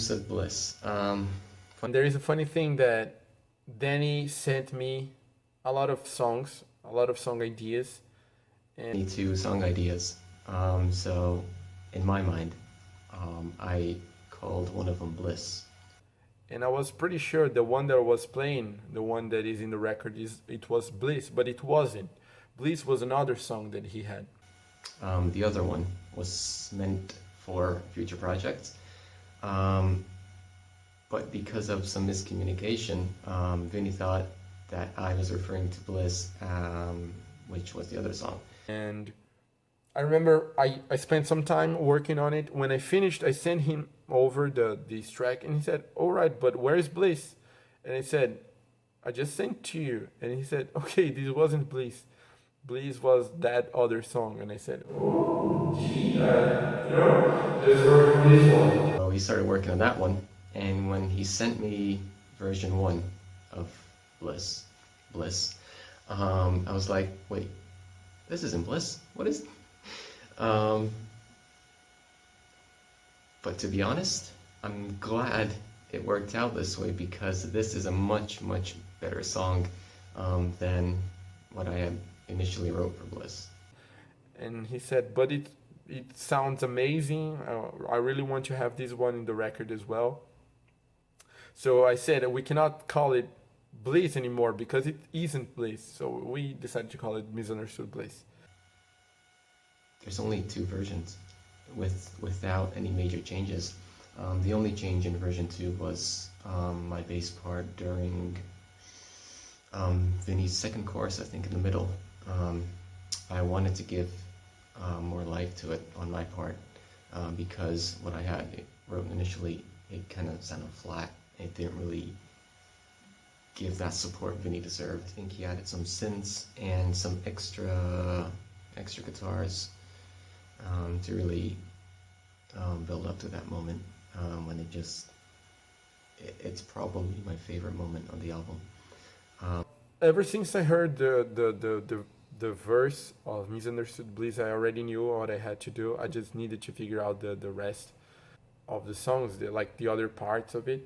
Misunderstood Bliss. There is a funny thing that Danny sent me a lot of songs, a lot of song ideas, and 22 song ideas. So in my mind, I called one of them Bliss. I was pretty sure the one that was playing, the one that is in the record, it was Bliss, but it wasn't. Bliss was another song that he had. The other one was meant for future projects. But because of some miscommunication, Vinny thought that I was referring to Bliss, which was the other song. And I remember I spent some time working on it. When I finished, I sent him over this track, and he said, "All right, but where is Bliss?" And I said, "I just sent to you." And he said, "Okay, this wasn't Bliss. Bliss was that other song." And I said, "Oh, gee, just work on this one." So he started working on that one, and when he sent me version 1 of Bliss, I was like, wait, this isn't Bliss. What is? But to be honest, I'm glad it worked out this way, because this is a much better song than what I had initially wrote for Bliss. And he said, "But it sounds amazing. I really want to have this one in the record as well." So I said we cannot call it Bliss anymore because it isn't Bliss. So we decided to call it Misunderstood Bliss. There's only 2 versions without any major changes. The only change in version 2 was my bass part during Vinny's second chorus, I think in the middle. I wanted to give more life to it on my part, because what I had wrote initially, it kind of sounded flat. It didn't really give that support Vinny deserved. I think he added some synths and some extra guitars to really build up to that moment when it's probably my favorite moment on the album. Ever since I heard the verse of Misunderstood Bliss, I already knew what I had to do. I just needed to figure out the rest of the songs, like the other parts of it.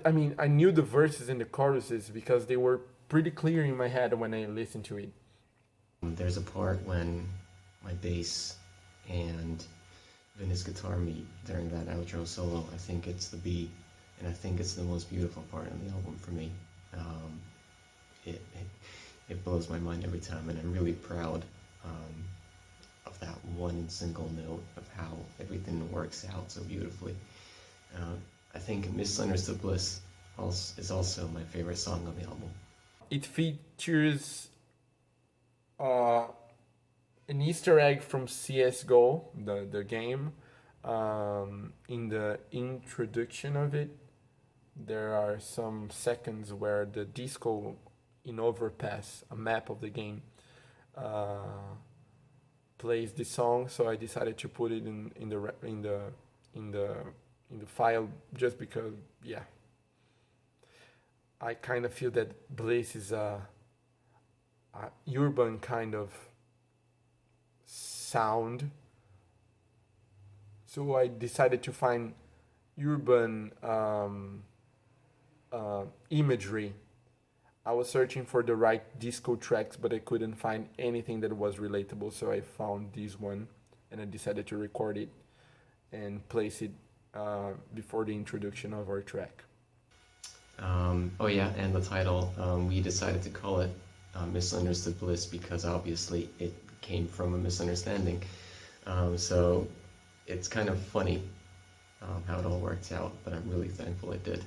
I mean, I knew the verses and the choruses because they were pretty clear in my head when I listened to it. There's a part when my bass and Vinny's guitar meet during that outro solo. I think it's the B, and I think it's the most beautiful part of the album for me. It blows my mind every time, and I'm really proud of that one single note, of how everything works out so beautifully. I think Misunderstood Bliss is also my favorite song on the album. It features an Easter egg from CSGO, the game. In the introduction of it, there are some seconds where the disco in Overpass, a map of the game, plays the song. So I decided to put it in the file just because, yeah, I kind of feel that Bliss is a urban kind of sound. So I decided to find urban imagery. I was searching for the right disco tracks, but I couldn't find anything that was relatable. So I found this one, and I decided to record it and place it before the introduction of our track. Oh yeah, and the title, we decided to call it Misunderstood Bliss because obviously it came from a misunderstanding. So it's kind of funny how it all worked out, but I'm really thankful it did.